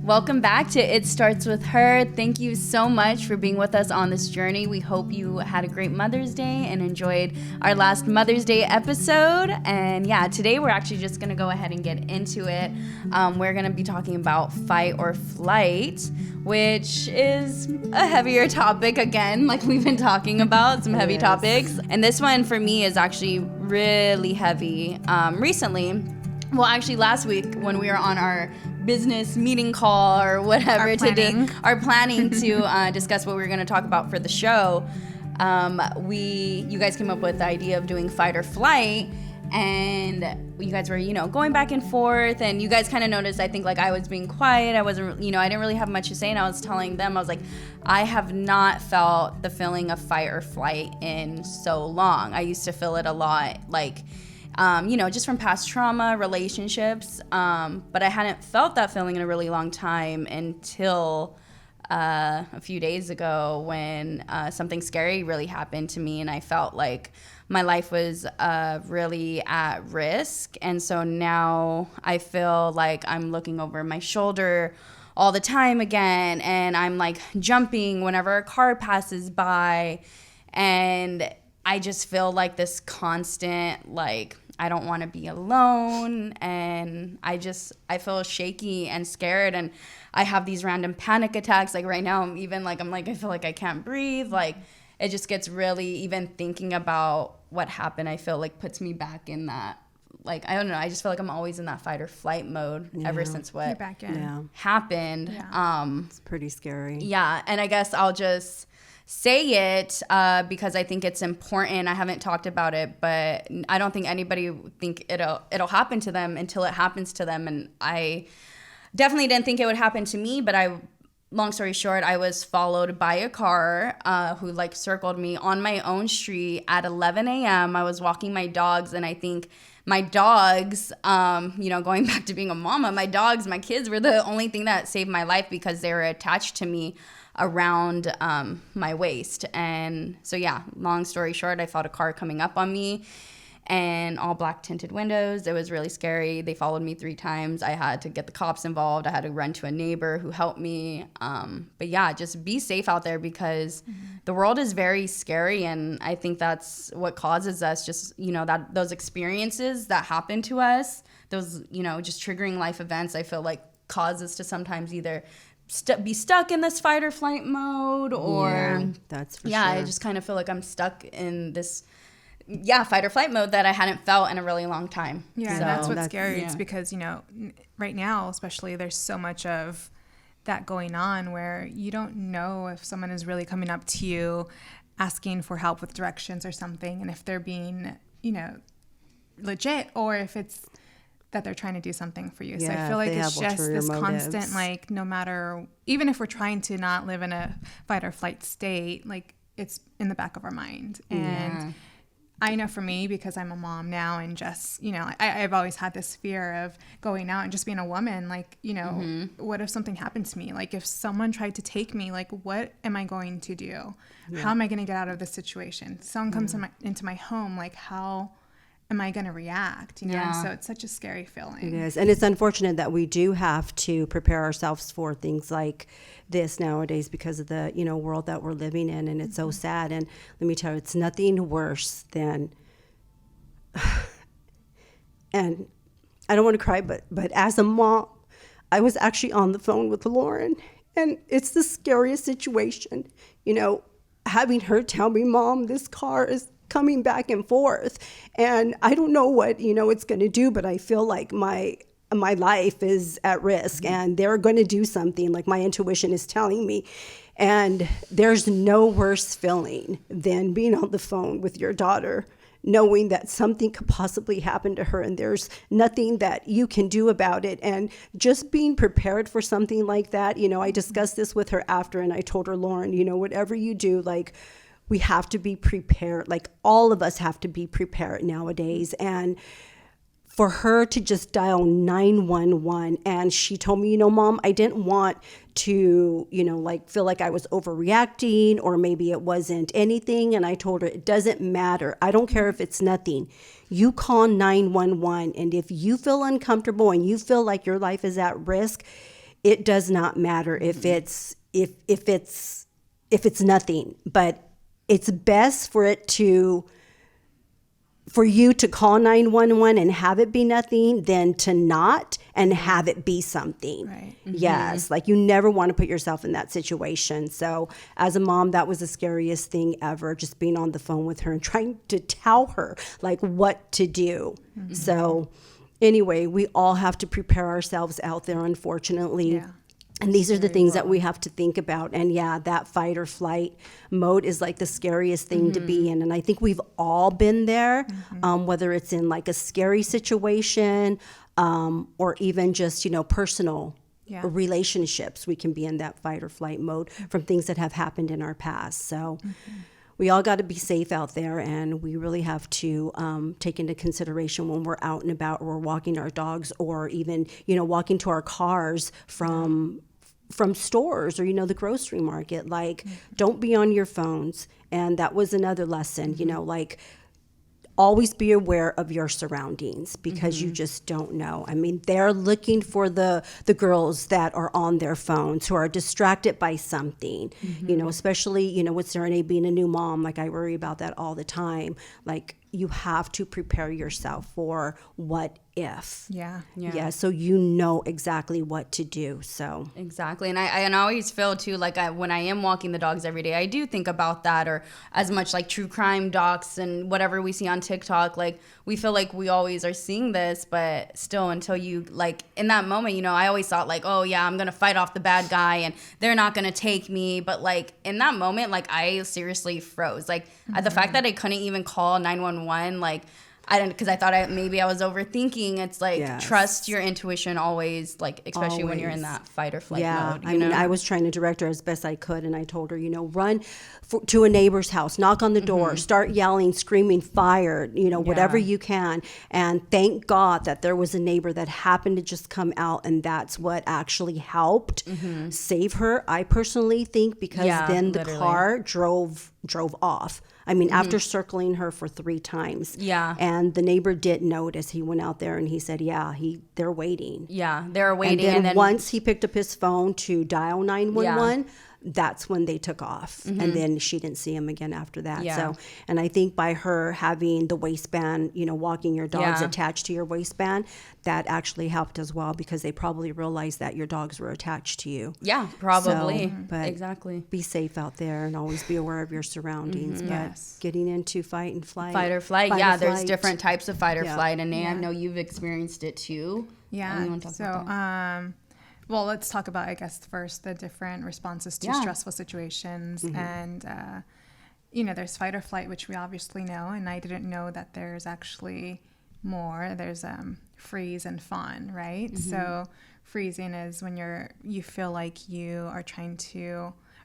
Welcome back to It Starts With Her. Thank you so much for being with us on this journey. We hope you had a great Mother's Day and enjoyed our last Mother's Day episode. And yeah, today we're actually just going to go ahead and get into it. We're going to be talking about fight or flight, which is a heavier topic again, like we've been talking about, some heavy topics. And this one for me is actually really heavy. Recently, well, actually last week when we were on our business meeting call or whatever our planning to discuss what we were going to talk about for the show, you guys came up with the idea of doing fight or flight, and you guys were going back and forth, and you guys kind of noticed, I think, like I was being quiet. I wasn't, I didn't really have much to say, and I was telling them, I was like, I have not felt the feeling of fight or flight in so long. I used to feel it a lot, like just from past trauma, relationships, but I hadn't felt that feeling in a really long time until a few days ago when something scary really happened to me, and I felt like my life was really at risk. And so now I feel like I'm looking over my shoulder all the time again, and I'm like jumping whenever a car passes by, and I just feel like this constant, like, I don't want to be alone, and I feel shaky and scared, and I have these random panic attacks. Like right now, I'm even like, I feel like I can't breathe. Like it just gets really, even thinking about what happened, I feel like puts me back in that, like, I don't know, I just feel like I'm always in that fight or flight mode ever since what happened. Yeah. It's pretty scary. Yeah, and I guess I'll just say it because I think it's important. I haven't talked about it, but I don't think anybody think it'll happen to them until it happens to them. And I definitely didn't think it would happen to me, but long story short, I was followed by a car who like circled me on my own street at 11 a.m. I was walking my dogs, and I think my dogs, going back to being a mama, my kids were the only thing that saved my life because they were attached to me around my waist. And so yeah, long story short, I felt a car coming up on me, and all black tinted windows. It was really scary. They followed me 3 times. I had to get the cops involved. I had to run to a neighbor who helped me. But yeah, just be safe out there because the world is very scary, and I think that's what causes us just, that those experiences that happen to us, those, just triggering life events, I feel like cause us to sometimes either be stuck in this fight or flight mode, or that's for sure. I just kind of feel like I'm stuck in this fight or flight mode that I hadn't felt in a really long time. Yeah, so that's what's scary. It's because right now especially, there's so much of that going on where you don't know if someone is really coming up to you asking for help with directions or something, and if they're being legit, or if it's that they're trying to do something for you. Yeah, so I feel like it's just this constant, like, no matter, even if we're trying to not live in a fight or flight state, like, it's in the back of our mind. And I know for me, because I'm a mom now, and just, I've always had this fear of going out and just being a woman, like, what if something happened to me? Like, if someone tried to take me, like, what am I going to do? Yeah. How am I going to get out of this situation? Someone comes into my home, like, how am I going to react? And so it's such a scary feeling. It is. And it's unfortunate that we do have to prepare ourselves for things like this nowadays because of the, world that we're living in. And it's so sad. And let me tell you, it's nothing worse than, and I don't want to cry, but as a mom, I was actually on the phone with Lauren, and it's the scariest situation, having her tell me, Mom, this car is coming back and forth, and I don't know what it's going to do, but I feel like my life is at risk, and they're going to do something, like my intuition is telling me. And there's no worse feeling than being on the phone with your daughter, knowing that something could possibly happen to her, and there's nothing that you can do about it. And just being prepared for something like that, I discussed this with her after, and I told her, Lauren, whatever you do, like, we have to be prepared. Like, all of us have to be prepared nowadays. And for her to just dial 911, and she told me, Mom, I didn't want to, feel like I was overreacting, or maybe it wasn't anything. And I told her, it doesn't matter. I don't care if it's nothing. You call 911. And if you feel uncomfortable and you feel like your life is at risk, it does not matter if it's nothing, but it's best for you to call 911 and have it be nothing than to not and have it be something. Right. Yes. Like, you never want to put yourself in that situation. So as a mom, that was the scariest thing ever, just being on the phone with her and trying to tell her like what to do. So anyway, we all have to prepare ourselves out there, unfortunately. Yeah. And these are the things that we have to think about. And yeah, that fight or flight mode is like the scariest thing to be in. And I think we've all been there, whether it's in like a scary situation or even just, personal relationships. We can be in that fight or flight mode from things that have happened in our past. So we all got to be safe out there, and we really have to take into consideration when we're out and about, or we're walking our dogs, or even, walking to our cars from stores, or, the grocery market. Like, don't be on your phones. And that was another lesson, like, always be aware of your surroundings, because you just don't know. I mean, they're looking for the girls that are on their phones, who are distracted by something, especially, with Serenade being a new mom. Like, I worry about that all the time. Like, you have to prepare yourself for what if. Yeah. Yeah. So you know exactly what to do. So exactly. And I always feel too, like, when I am walking the dogs every day, I do think about that, or as much like true crime docs and whatever we see on TikTok. Like, we feel like we always are seeing this, but still, until you, like, in that moment, I always thought like, oh yeah, I'm gonna fight off the bad guy and they're not gonna take me. But like, in that moment, like, I seriously froze. Like, the fact that I couldn't even call 911, like, I didn't, because I thought maybe I was overthinking. It's like, trust your intuition always, like, especially when you're in that fight or flight mode. I mean, I was trying to direct her as best I could, and I told her, run to a neighbor's house, knock on the door, start yelling, screaming, fire, whatever you can. And thank God that there was a neighbor that happened to just come out, and that's what actually helped save her. I personally think, because then the car drove off. I mean, after circling her for 3 times. Yeah. And the neighbor did notice. He went out there and he said, they're waiting. Yeah, they're waiting. And then once he picked up his phone to dial 911, that's when they took off. And then she didn't see him again after that. Yeah. So, and I think by her having the waistband, walking your dogs attached to your waistband, that actually helped as well, because they probably realized that your dogs were attached to you. Yeah, probably. So, but exactly. Be safe out there and always be aware of your surroundings. But getting into fight and flight. Fight or flight. There's different types of fight or flight. And I know you've experienced it too. Yeah. You want to talk about that? Well, let's talk about, I guess, first the different responses to stressful situations. And, there's fight or flight, which we obviously know. And I didn't know that there's actually more. There's freeze and fawn, right? So freezing is when you feel like you are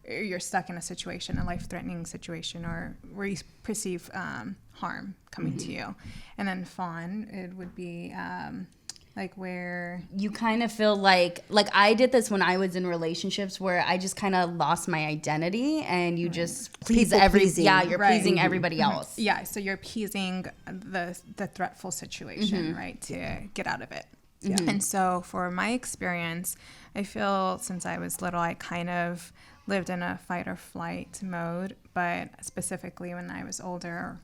you're stuck in a situation, a life-threatening situation, or where you perceive harm coming to you. And then fawn, it would be... like where you kind of feel like I did this when I was in relationships, where I just kind of lost my identity, and you just please pleasing. You're pleasing everybody else. Yeah, so you're appeasing the threatful situation, right, to get out of it. Yeah. And so for my experience, I feel since I was little, I kind of lived in a fight or flight mode, but specifically when I was older,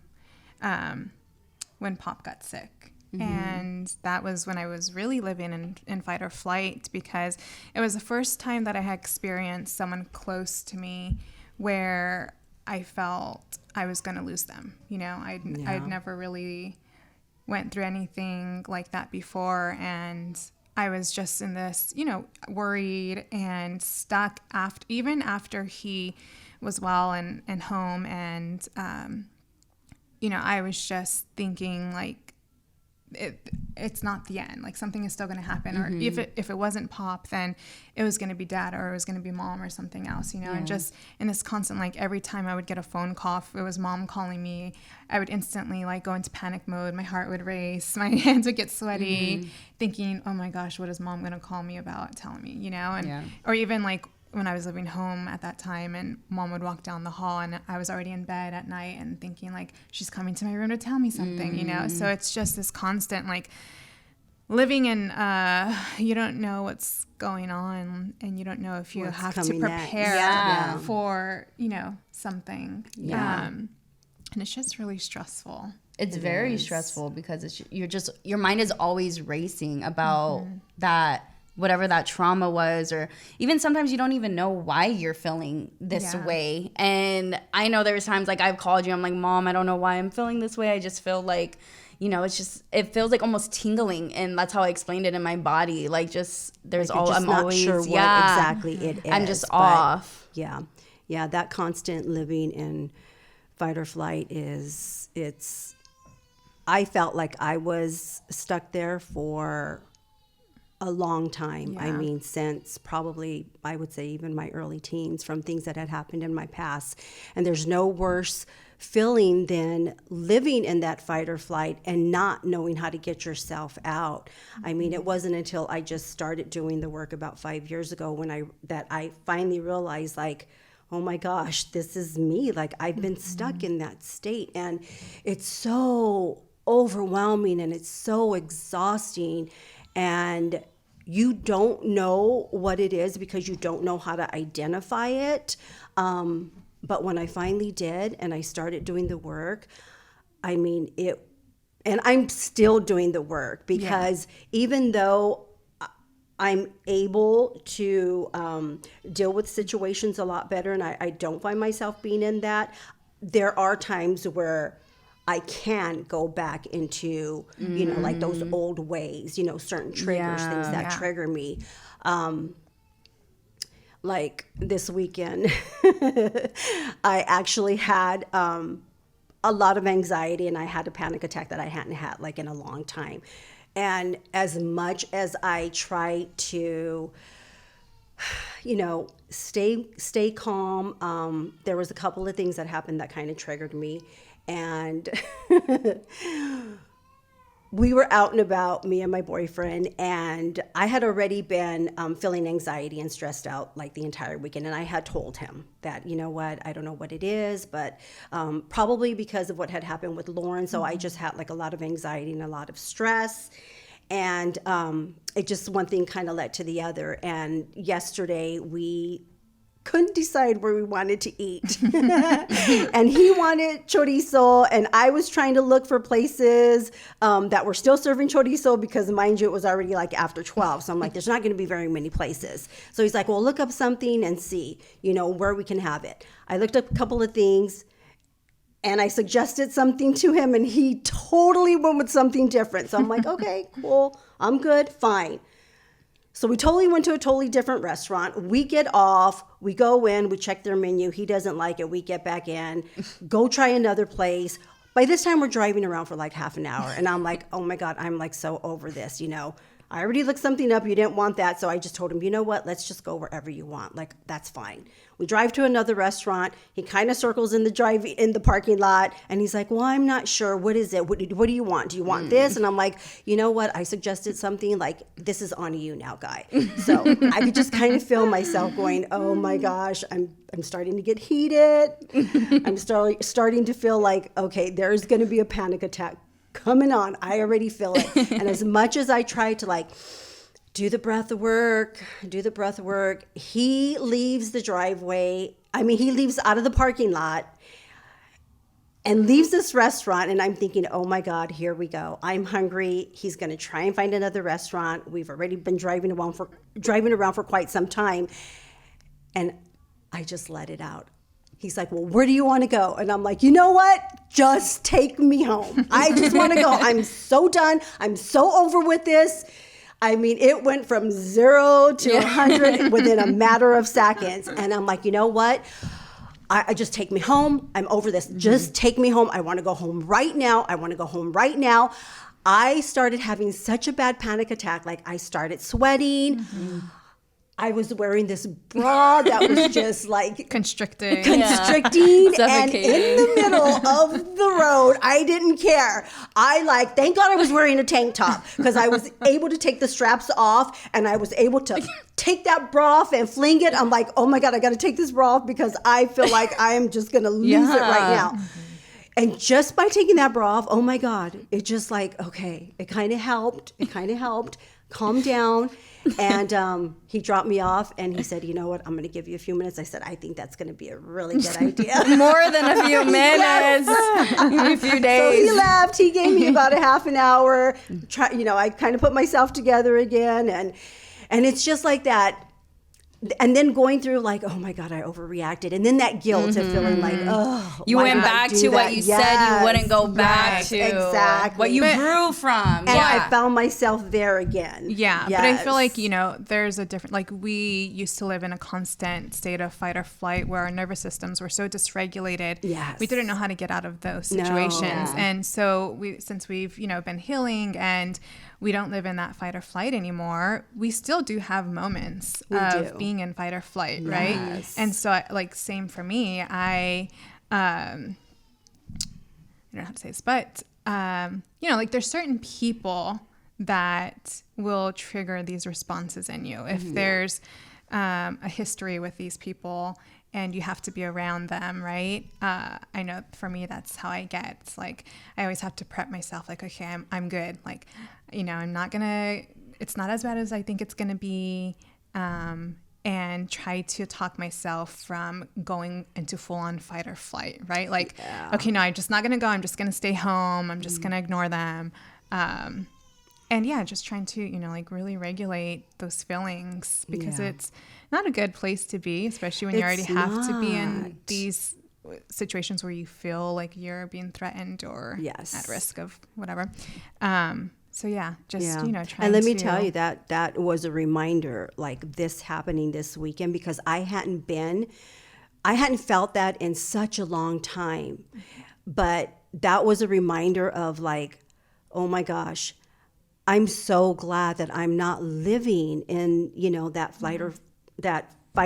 when Pop got sick. And that was when I was really living in fight or flight, because it was the first time that I had experienced someone close to me where I felt I was going to lose them. I'd never really went through anything like that before. And I was just in this, worried and stuck even after he was well and home. And, I was just thinking like, it's not the end. Like, something is still going to happen. Or if it wasn't Pop, then it was going to be Dad, or it was going to be Mom, or something else, and just in this constant, like, every time I would get a phone call, if it was Mom calling me, I would instantly like go into panic mode. My heart would race, my hands would get sweaty, thinking, oh my gosh, what is Mom going to call me about, telling me, or even like when I was living home at that time, and Mom would walk down the hall, and I was already in bed at night and thinking like, she's coming to my room to tell me something, So it's just this constant, like, living in, you don't know what's going on, and you don't know if you have to prepare for, something. Yeah. And it's just really stressful. It's very stressful because your mind is always racing about that, whatever that trauma was, or even sometimes you don't even know why you're feeling this way. And I know there's times like I've called you, I'm like, Mom, I don't know why I'm feeling this way. I just feel like, it feels like almost tingling, and that's how I explained it in my body. Like there's like I'm not always sure what exactly it is. I'm just off. Yeah, that constant living in fight or flight I felt like I was stuck there for a long time. Yeah. I mean, since probably, I would say even my early teens, from things that had happened in my past. And there's no worse feeling than living in that fight or flight and not knowing how to get yourself out. I mean, it wasn't until I just started doing the work about 5 years ago that I finally realized, like, oh my gosh, this is me. Like, I've been stuck in that state, and it's so overwhelming and it's so exhausting, and you don't know what it is because you don't know how to identify it. But when I finally did and I started doing the work, I mean, and I'm still doing the work because even though I'm able to deal with situations a lot better, and I don't find myself being in that, there are times where I can go back into, like those old ways, certain triggers, things that trigger me. Like this weekend, I actually had a lot of anxiety, and I had a panic attack that I hadn't had like in a long time. And as much as I try to, stay calm, there was a couple of things that happened that kind of triggered me. And we were out and about, me and my boyfriend, and I had already been feeling anxiety and stressed out like the entire weekend. And I had told him that, you know what, I don't know what it is, but probably because of what had happened with Lauren. So I just had like a lot of anxiety and a lot of stress. And it just, one thing kind of led to the other. And yesterday we couldn't decide where we wanted to eat. And he wanted chorizo, and I was trying to look for places that were still serving chorizo, because mind you, it was already like after 12. So I'm like, there's not going to be very many places. So he's like, well, look up something and see, where we can have it. I looked up a couple of things, and I suggested something to him, and he totally went with something different. So I'm like, okay, cool, I'm good, fine. So we totally went to a totally different restaurant. We get off, we go in, we check their menu. He doesn't like it. We get back in, go try another place. By this time, we're driving around for like half an hour. And I'm like, oh my God, I'm like so over this, I already looked something up. You didn't want that. So I just told him, you know what? Let's just go wherever you want. Like, that's fine. We drive to another restaurant. He kind of circles in the parking lot. And he's like, well, I'm not sure. What is it? What do you want? Do you want this? And I'm like, you know what? I suggested something, like, this is on you now, guy. So I could just kind of feel myself going, oh my gosh, I'm starting to get heated. I'm starting to feel like, okay, there's going to be a panic attack coming on. I already feel it. And as much as I try to like do the breath work, he leaves the driveway. I mean, he leaves out of the parking lot and leaves this restaurant. And I'm thinking, oh my God, here we go. I'm hungry. He's going to try and find another restaurant. We've already been driving around for quite some time. And I just let it out. He's like, well, where do you want to go? And I'm like, you know what? Just take me home. I just want to go. I'm so done. I'm so over with this. I mean, it went from 0 to 100 within a matter of seconds. And I'm like, you know what? I just take me home. I'm over this. Just take me home. I want to go home right now. I started having such a bad panic attack. Like, I started sweating. I was wearing this bra that was just like constricting. And in the middle of the road, I didn't care. Thank God I was wearing a tank top, because I was able to take the straps off, and I was able to take that bra off and fling it. I'm like, oh my God, I got to take this bra off because I feel like I am just going to lose it right now. And just by taking that bra off, oh my God, it just like, okay, it kind of helped. Calm down. And he dropped me off and he said, you know what, I'm going to give you a few minutes. I said, I think that's going to be a really good idea. More than a few minutes, a few days. So he left. He gave me about a half an hour. I kind of put myself together again. And it's just like that. And then going through like, oh my God, I overreacted. And then that guilt of feeling like, oh, you went back to what you said you wouldn't go back to. Exactly. What you grew from. And I found myself there again. Yeah. Yes. But I feel like, there's a different, like we used to live in a constant state of fight or flight where our nervous systems were so dysregulated. Yes. We didn't know how to get out of those situations. No. And so since we've, been healing and we don't live in that fight or flight anymore, we still do have moments of being in fight or flight, right? Yes. And so, like, same for me. I don't know how to say this, but, like there's certain people that will trigger these responses in you. If there's a history with these people and you have to be around them, right? I know for me, that's how I get. It's like, I always have to prep myself, like, okay, I'm good. Like, I'm not gonna, it's not as bad as I think it's gonna be. And try to talk myself from going into full-on fight or flight, right? Like, okay, no, I'm just not gonna go. I'm just gonna stay home. I'm just gonna ignore them. And yeah, just trying to, like really regulate those feelings because it's not a good place to be, especially when you already have to be in these situations where you feel like you're being threatened or at risk of whatever. So yeah, just, trying to. And let me tell you that was a reminder, like this happening this weekend, because I hadn't felt that in such a long time. But that was a reminder of like, oh my gosh, I'm so glad that I'm not living in, that fight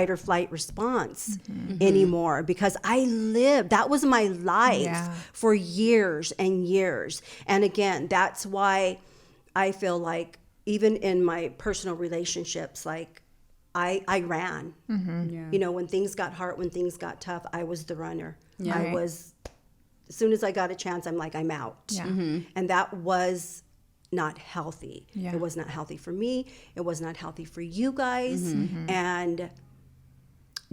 or flight response anymore, because that was my life for years and years. And again, that's why I feel like even in my personal relationships, like I ran, when things got hard, when things got tough, I was the runner. Yeah. I was, as soon as I got a chance, I'm like, I'm out. Yeah. And that was not healthy. Yeah. It was not healthy for me. It was not healthy for you guys. And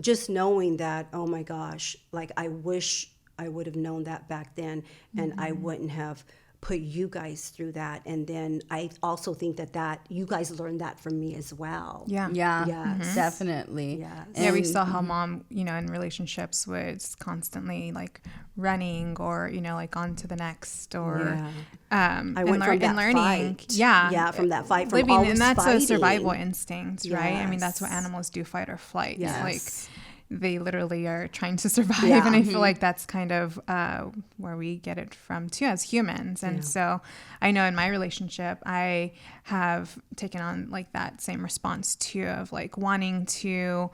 just knowing that, oh my gosh, like I wish I would have known that back then, and I wouldn't have put you guys through that. And then I also think that you guys learned that from me as well. Yeah. Yes. Definitely. Yes. Yeah, we saw how mom, in relationships was constantly like running or, like on to the next or I went from that learning. fight. Yeah. From that fight, from living, always and that's fighting. a survival instinct, right? I mean, that's what Yes. animals do, fight or flight. Yes. Like they literally are trying to survive. Yeah. And I feel like that's kind of where we get it from too as humans. And so I know in my relationship, I have taken on like that same response too, of like wanting to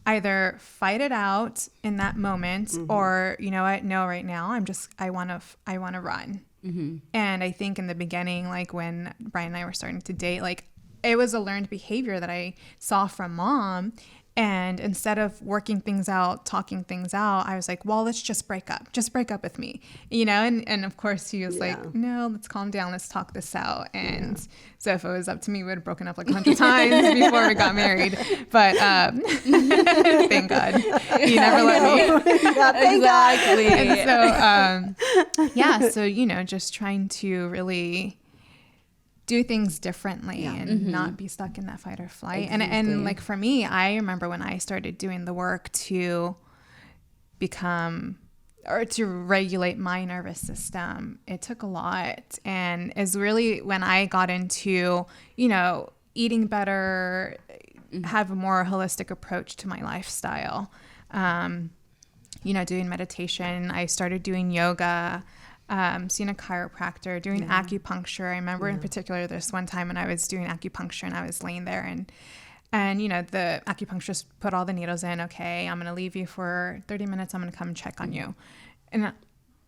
either fight it out in that moment or, you know what, no, right now I want to run. And I think in the beginning, like when Brian and I were starting to date, like it was a learned behavior that I saw from mom. And instead of working things out, talking things out, I was like, well, let's just break up. Just break up with me, and of course he was like, no, let's calm down. Let's talk this out. And so if it was up to me, we would have broken up like 100 times before we got married. But thank God he never let me. Exactly. And so, just trying to really do things differently and not be stuck in that fight or flight. Exactly. And like for me, I remember when I started doing the work to become or to regulate my nervous system, it took a lot. And it's really when I got into, eating better, have a more holistic approach to my lifestyle, doing meditation. I started doing yoga, seeing a chiropractor, doing acupuncture. I remember in particular this one time when I was doing acupuncture and I was laying there and the acupuncturist put all the needles in. Okay, I'm going to leave you for 30 minutes. I'm going to come check on you. And,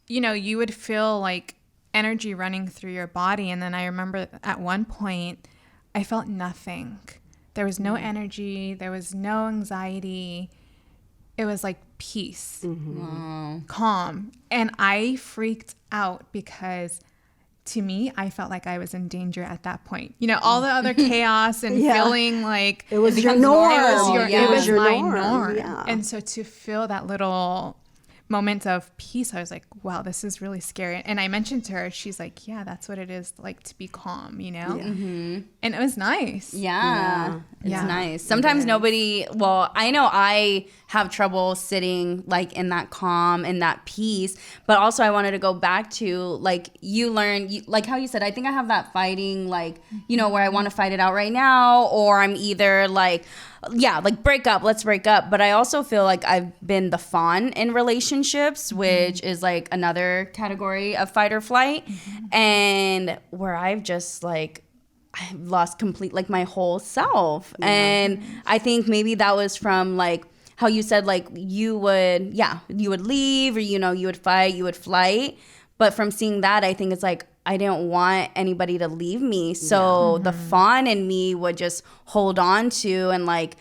you would feel like energy running through your body. And then I remember at one point I felt nothing. There was no energy. There was no anxiety. it was like peace, Wow. calm. And I freaked out because to me, I felt like I was in danger at that point. You know, all the other chaos and feeling like it was your norm. It was your my norm. norm. Yeah. And so to feel that little moment of peace, I was like, wow, this is really scary. And I mentioned to her, she's like, yeah, that's what it is like to be calm, you know? And it was nice. Yeah. It's Yeah. nice. Sometimes I know I have trouble sitting like in that calm and that peace, but also I wanted to go back to like you learn, like how you said, I think I have that fighting, like, you know, where I want to fight it out right now, or I'm either like, yeah, like let's break up. But I also feel like I've been the fawn in relationships, which is like another category of fight or flight. And where I've just like, I've lost like my whole self. And I think maybe that was from like how you said like you would leave, or, you know, you would fight, you would flight. But from seeing that, I think it's like, I didn't want anybody to leave me. So the fawn in me would just hold on to and like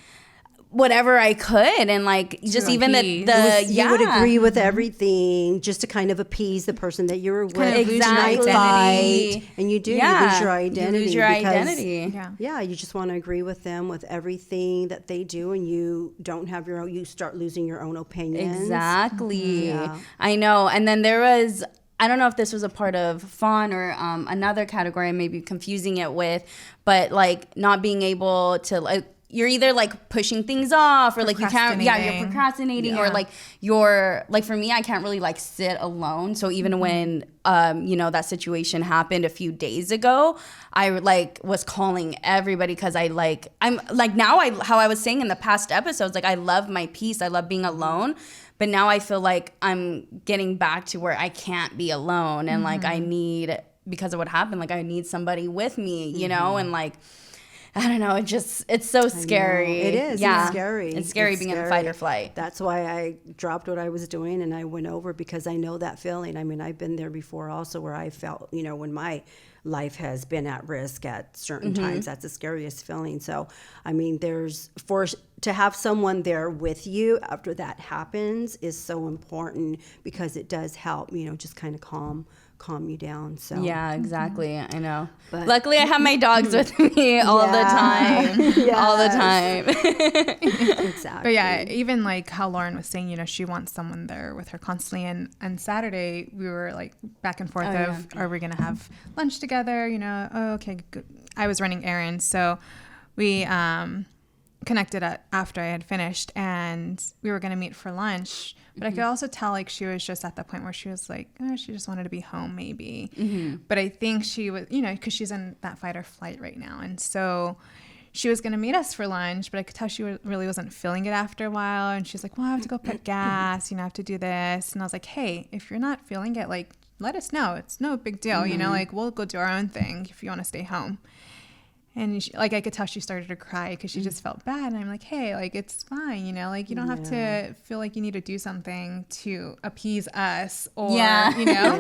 whatever I could, and like just even you would agree with everything just to kind of appease the person that you were with. Kind of lose your Exactly. Fight, and you lose your identity. You lose your because, identity. Yeah. you just want to agree with them with everything that they do, and you don't have your own. You start losing your own opinions. Exactly. Yeah. I know. And then there was, I don't know if this was a part of fawn or another category I may be confusing it with, but like not being able to like, you're either like pushing things off, or like you can't, you're procrastinating, or like you're like, for me, I can't really like sit alone. So even when, you know, that situation happened a few days ago, I like was calling everybody, because I'm like now how I was saying in the past episodes, like I love my peace. I love being alone. But now I feel like I'm getting back to where I can't be alone. And like I need, because of what happened, like I need somebody with me, you know, and like, I don't know. It's so scary. It is. Yeah. It's scary. It's scary being in the fight or flight. That's why I dropped what I was doing and I went over, because I know that feeling. I mean, I've been there before also, where I felt, you know, when my life has been at risk at certain times, that's the scariest feeling. So, I mean, to have someone there with you after that happens is so important, because it does help, you know, just kind of calm you down. So Yeah, exactly. I know. But luckily, I have my dogs with me all the time. All the time. exactly. But yeah, even like how Lauren was saying, you know, she wants someone there with her constantly. And Saturday we were like back and forth are we gonna have lunch together? You know, okay, good. I was running errands, so we connected after I had finished, and we were gonna meet for lunch. But I could also tell like she was just at the point where she was like, she just wanted to be home maybe. But I think she was, you know, because she's in that fight or flight right now, and so she was going to meet us for lunch, but I could tell she really wasn't feeling it after a while. And she's like, well, I have to go put gas, you know, I have to do this. And I was like, hey, if you're not feeling it, like, let us know. It's no big deal, you know, like we'll go do our own thing if you want to stay home. And she, like, I could tell she started to cry because she just felt bad. And I'm like, hey, like, it's fine, you know, like, you don't have to feel like you need to do something to appease us or, you know,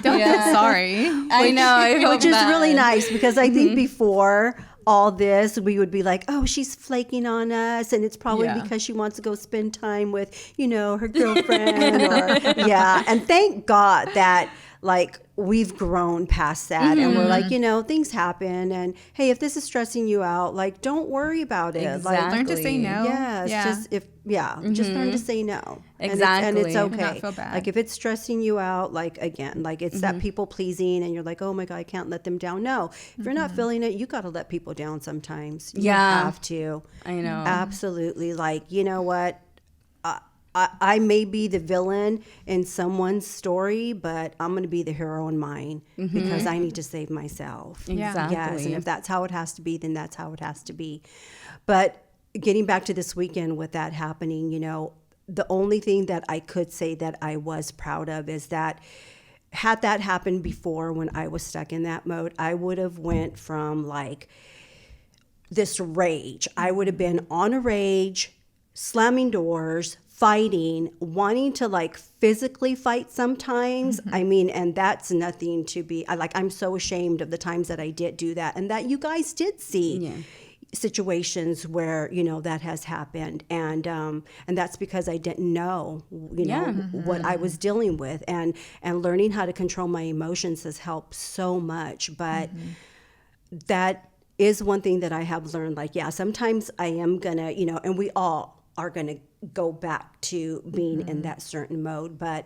don't feel sorry. I know. Which is really nice, because I think before all this, we would be like, oh, she's flaking on us. And it's probably because she wants to go spend time with, you know, her girlfriend. And thank God that, like, we've grown past that, and we're like, you know, things happen, and hey, if this is stressing you out, like, don't worry about it. Exactly. Like, learn to say no. Just learn to say no. Exactly. And it's okay. Not feel bad. Like, if it's stressing you out, like, again, like, it's that people pleasing, and you're like, oh my God, I can't let them down. No, if you're not feeling it, you got to let people down sometimes. You have to. I know. Absolutely. Like, you know what? I may be the villain in someone's story, but I'm going to be the hero in mine, because I need to save myself. Exactly. Yes, and if that's how it has to be, then that's how it has to be. But getting back to this weekend with that happening, you know, the only thing that I could say that I was proud of is that had that happened before, when I was stuck in that mode, I would have went from like this rage. I would have been on a rage, slamming doors, fighting, wanting to like physically fight sometimes. I mean, and that's nothing to be, I'm so ashamed of the times that I did do that, and that you guys did see. situations where, you know, that has happened. And that's because I didn't know, you know, what I was dealing with, and learning how to control my emotions has helped so much. But that is one thing that I have learned, like, yeah, sometimes I am gonna, you know, and we all are gonna go back to being in that certain mode, but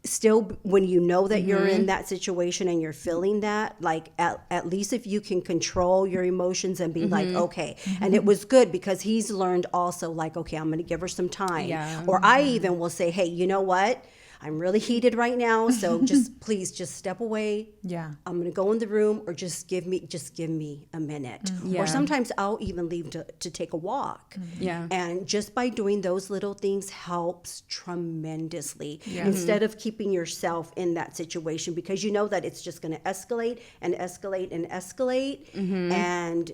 still, when you know that you're in that situation and you're feeling that, like, at least if you can control your emotions and be like, okay. And it was good because he's learned also, like, okay, I'm going to give her some time. Yeah. Or I even will say, hey, you know what? I'm really heated right now, so please just step away. Yeah. I'm going to go in the room, or just give me a minute. Yeah. Or sometimes I'll even leave to take a walk. Yeah. And just by doing those little things helps tremendously, instead of keeping yourself in that situation, because you know that it's just going to escalate and escalate and escalate. And,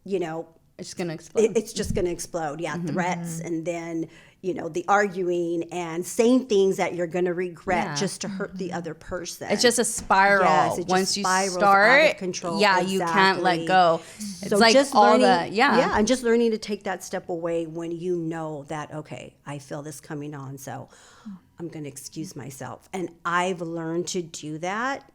you know, It's going to explode. it's just going to explode. Yeah. Threats, and then, you know, the arguing and saying things that you're going to regret just to hurt the other person. It's just a spiral. Yes, it just Once you spirals start, out of control. you can't let go. It's So like just all learning, the, and just learning to take that step away when you know that, okay, I feel this coming on, so I'm going to excuse myself. And I've learned to do that,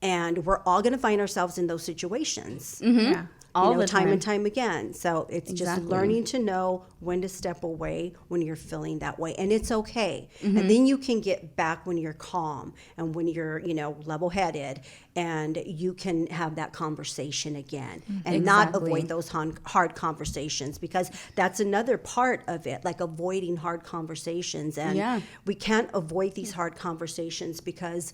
and we're all going to find ourselves in those situations. Yeah. all You know, the time and time again. So it's just Exactly. learning to know when to step away when you're feeling that way. And it's okay. And then you can get back when you're calm and when you're, you know, level-headed, and you can have that conversation again and not Exactly. avoid those hard conversations, because that's another part of it, like avoiding hard conversations. And we can't avoid these hard conversations, because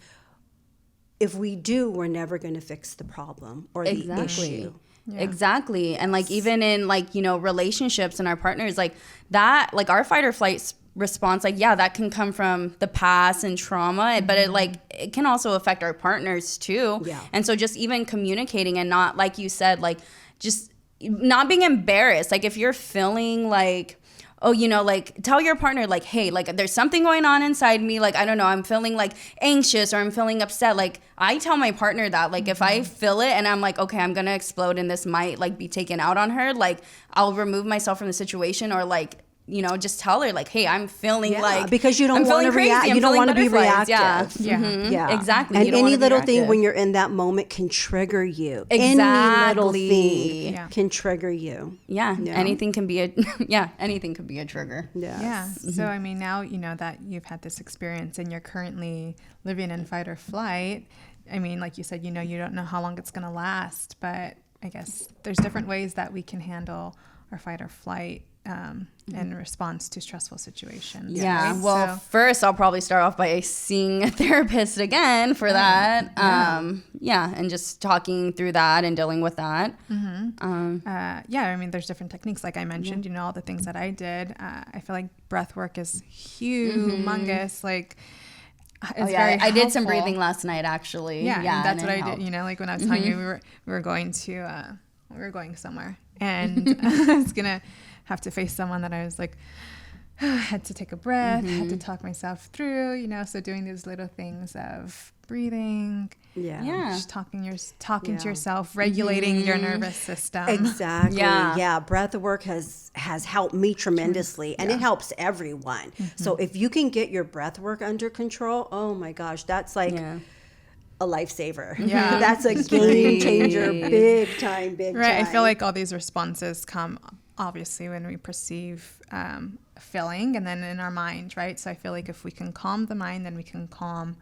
if we do, we're never going to fix the problem or the issue. Yeah. Exactly. And like, even in, like, you know, relationships and our partners, like that, like our fight or flight response, like, yeah, that can come from the past and trauma, but it can also affect our partners too. Yeah. And so just even communicating and not, like you said, like just not being embarrassed. Like if you're feeling like, oh, you know, like tell your partner, like, hey, like there's something going on inside me. Like, I don't know, I'm feeling like anxious or I'm feeling upset. Like I tell my partner that, like, if I feel it and I'm like, okay, I'm going to explode and this might like be taken out on her, like I'll remove myself from the situation, or like, you know, just tell her like, hey, I'm feeling like, because you don't want to react. You don't want to be reactive. Yeah. Exactly. And You don't any wanna be little thing reactive. when you're in that moment can trigger you. Exactly. Any little thing can trigger you. Yeah. Anything can be anything could be a trigger. Yes. Yeah. So, I mean, now you know that you've had this experience and you're currently living in fight or flight. I mean, like you said, you know, you don't know how long it's going to last, but I guess there's different ways that we can handle our fight or flight in response to stressful situations. Yeah. Right? Well, So, first I'll probably start off by seeing a therapist again for that. And just talking through that and dealing with that. I mean, there's different techniques, like I mentioned, you know, all the things that I did. I feel like breath work is humongous. Like, it's very I did some helpful. breathing last night, actually. Yeah, and that's what it I helped. did. You know, like when I was telling you, we were going somewhere, and I was gonna have to face someone that I was like, had to take a breath, had to talk myself through. You know, so doing these little things of breathing, just talking to yourself, regulating your nervous system. Exactly. Yeah. Yeah. Breath work has helped me tremendously, and it helps everyone. So if you can get your breath work under control, oh my gosh, that's like a lifesaver. Yeah. That's a game changer. Big time. Right. I feel like all these responses come obviously when we perceive a feeling, and then in our mind, right? So I feel like if we can calm the mind, then we can calm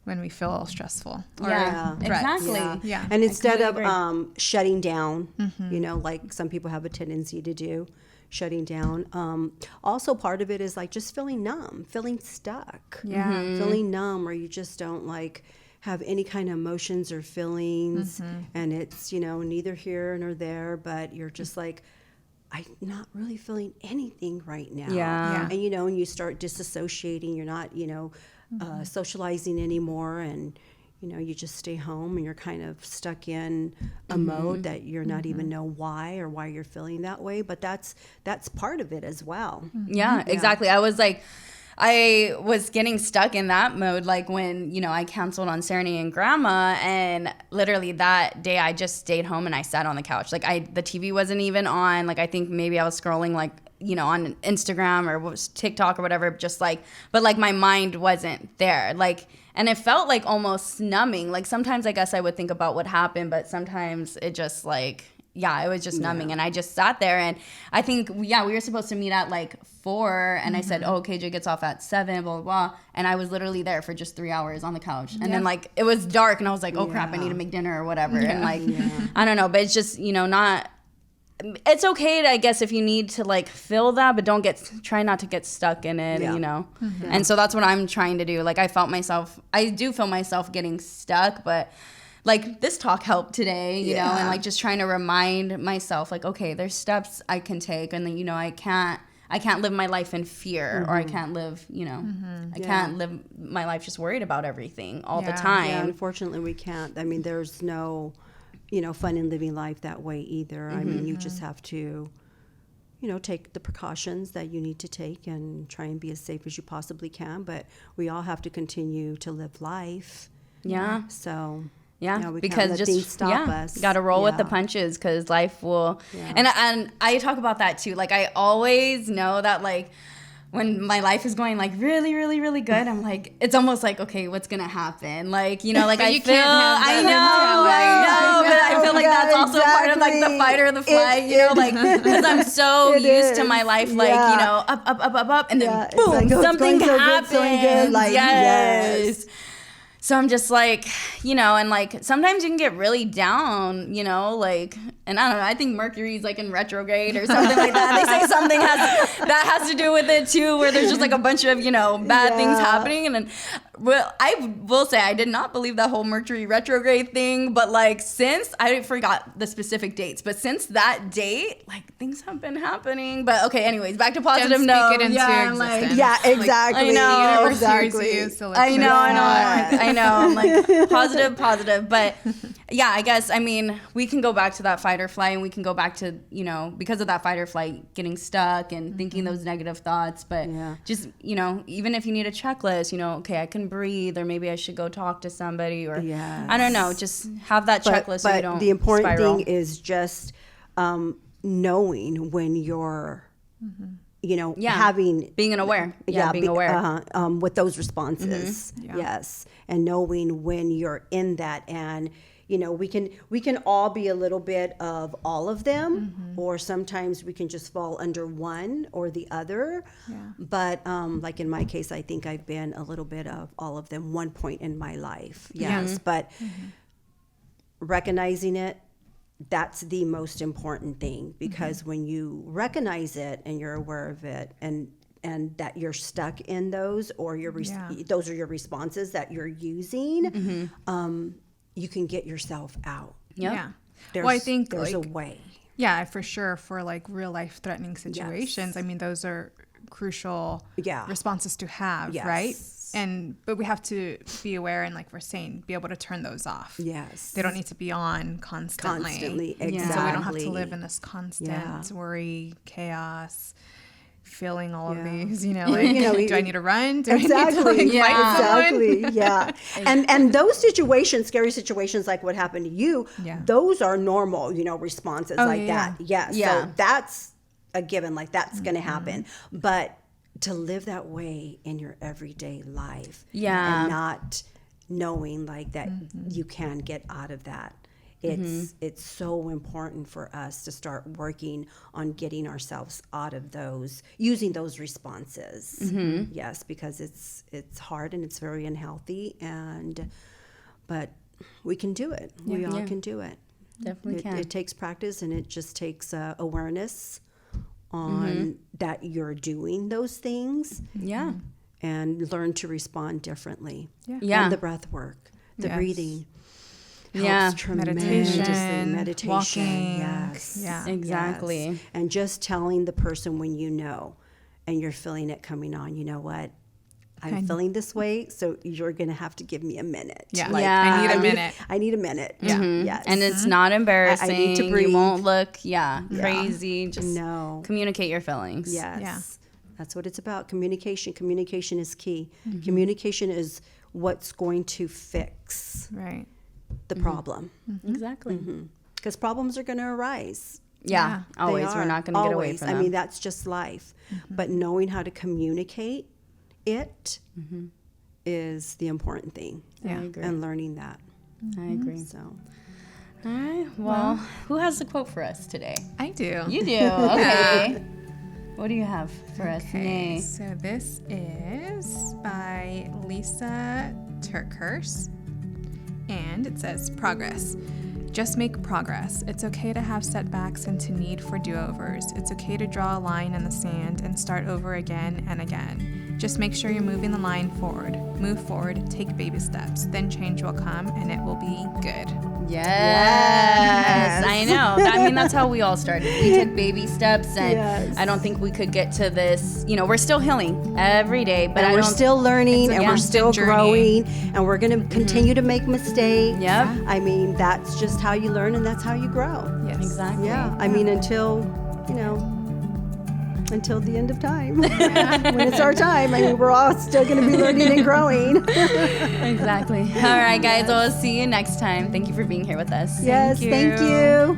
when we feel stressful. Or threats. Exactly. Yeah. And instead of completely shutting down, you know, like some people have a tendency to do, shutting down. Also, part of it is like just feeling numb, feeling stuck. Yeah. Feeling numb, or you just don't like have any kind of emotions or feelings, and it's, you know, neither here nor there, but you're just like, I'm not really feeling anything right now. Yeah. And, you know, and you start disassociating, you're not, you know, socializing anymore, and, you know, you just stay home and you're kind of stuck in a mode that you're not even know why you're feeling that way, but that's part of it as well. Yeah, exactly. I was like, I was getting stuck in that mode, like when, you know, I canceled on Serenity and Grandma, and literally that day I just stayed home and I sat on the couch. Like the TV wasn't even on. Like I think maybe I was scrolling like, you know, on Instagram or was TikTok or whatever, just like, but like my mind wasn't there. Like, and it felt like almost numbing. Like sometimes I guess I would think about what happened, but sometimes it just like, yeah, it was just numbing. And I just sat there, and I think, we were supposed to meet at like 4, and I said, oh, KJ gets off at 7, blah, blah, blah. And I was literally there for just 3 hours on the couch. And then like, it was dark, and I was like, oh crap, I need to make dinner or whatever. And like, I don't know, but it's just, you know, it's okay to, I guess, if you need to like feel that, but try not to get stuck in it, you know? And so that's what I'm trying to do. Like I do feel myself getting stuck, but like this talk helped today, you know, and like just trying to remind myself like, okay, there's steps I can take, and then, you know, I can't live my life in fear, or I can't live, you know, I can't live my life just worried about everything all the time. Yeah, unfortunately we can't. I mean, there's no, you know, fun in living life that way either. I mean, you just have to, you know, take the precautions that you need to take and try and be as safe as you possibly can. But we all have to continue to live life. Yeah. So, yeah, we because can't let just things stop us. Got to roll with the punches, because life will. And I talk about that too. Like I always know that like when my life is going like really, really, really good, I'm like, it's almost like, okay, what's gonna happen? Like, you know, like I feel, I know, but I feel like that's also part of like the fight or the flight, you know, like because I'm so used to my life, like, you know, up, and then boom, like, something happens. Good, like, yes. So I'm just like, you know, and like sometimes you can get really down, you know, like, and I don't know, I think Mercury's like in retrograde or something like that. They say something that has to do with it too, where there's just like a bunch of, you know, bad things happening. And then, well, I will say I did not believe that whole Mercury retrograde thing, but like since, I forgot the specific dates, but since that date, like things have been happening. But okay, anyways, back to positive note. Speak it into existence. Yeah, exactly. I know. The universe Exactly. hears you, so I know. I'm like positive. But yeah, I guess, I mean, we can go back to that fight or flight, and we can go back to, you know, because of that fight or flight, getting stuck and thinking those negative thoughts. But just, you know, even if you need a checklist, you know, okay, I can breathe, or maybe I should go talk to somebody, or I don't know, just have that checklist so you don't the important spiral. thing is just knowing when you're you know, being aware. Being aware. With those responses. Yes. And knowing when you're in that, and, you know, we can all be a little bit of all of them, or sometimes we can just fall under one or the other. But like in my case, I think I've been a little bit of all of them one point in my life. Yes. But recognizing it, that's the most important thing, because when you recognize it and you're aware of it, and that you're stuck in those, or those are your responses that you're using, you can get yourself out. Well, I think there's like, a way. Yeah, for sure. For like real life threatening situations, I mean, those are crucial responses to have, right? But we have to be aware, and like we're saying, be able to turn those off. Yes. They don't need to be on constantly. Exactly. So we don't have to live in this constant worry, chaos, feeling all of these, you know, like, you know, do I need to run? Do I need to like, fight someone? Yeah. And those situations, scary situations like what happened to you, those are normal, you know, responses that. Yeah. So that's a given, like that's going to happen. But to live that way in your everyday life, and not knowing like that you can get out of that. It's so important for us to start working on getting ourselves out of those, using those responses. Yes, because it's hard and it's very unhealthy, but we can do it. We all can do it. Definitely can. It takes practice, and it just takes awareness on that you're doing those things. And learn to respond differently. And the breath work, the breathing. Helps tremendously. Meditation. Walking. Yes. Exactly. Yes. And just telling the person when you know, and you're feeling it coming on, you know what? I'm feeling this way, so you're going to have to give me a minute. I need a minute. I need a minute. Yes. And it's not embarrassing. I need to breathe. You won't look crazy. Just communicate your feelings. Yes. That's what it's about. Communication. Communication is key. Communication is what's going to fix the problem. Exactly. Because problems are going to arise. Yeah, always. We're not going to get away from them. I mean, that's just life. But knowing how to communicate it is the important thing. Yeah, I agree. And learning that. I agree. So, all right. Well, who has the quote for us today? I do. You do. Okay. What do you have for us? Okay, Nay? so this is by Lisa Turkhurst, and it says, progress. Just make progress. It's okay to have setbacks and to need for do-overs. It's okay to draw a line in the sand and start over again and again. Just make sure you're moving the line forward. Move forward, take baby steps. Then change will come and it will be good. Yes. I know. I mean, that's how we all started. We took baby steps, and I don't think we could get to this. You know, we're still healing every day, but we're still learning, and we're still growing, and we're going to continue to make mistakes. Yep. I mean, that's just how you learn, and that's how you grow. Yes. Exactly. Yeah. I mean, until the end of time. When it's our time, I mean, we're all still going to be learning and growing. Exactly. All right, guys. Well, we'll see you next time. Thank you for being here with us. Yes, thank you.